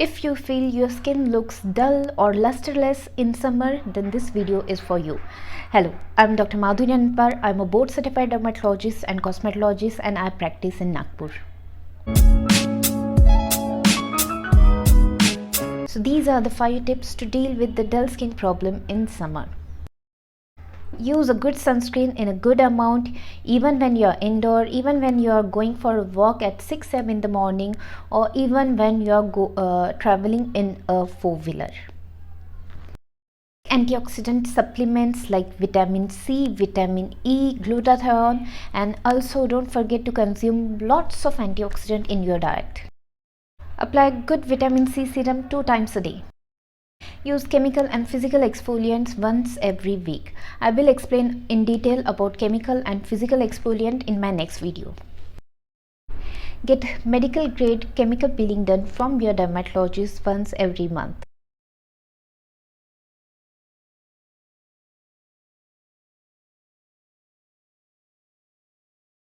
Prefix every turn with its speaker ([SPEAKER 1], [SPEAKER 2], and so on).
[SPEAKER 1] If you feel your skin looks dull or lusterless in summer, then this video is for you. Hello, I'm Dr. Madhuri Anpar. I'm a board certified dermatologist and cosmetologist and I practice in Nagpur. So these are the 5 tips to deal with the dull skin problem in summer. Use a good sunscreen in a good amount even when you're indoor, even when you're going for a walk at 6 a.m. in the morning, or even when you're traveling in a four-wheeler. Antioxidant supplements like vitamin C, vitamin E, glutathione, and also don't forget to consume lots of antioxidant in your diet. Apply good vitamin C serum 2 times a day. Use chemical and physical exfoliants once every week. I will explain in detail about chemical and physical exfoliant in my next video. Get medical grade chemical peeling done from your dermatologist once every month.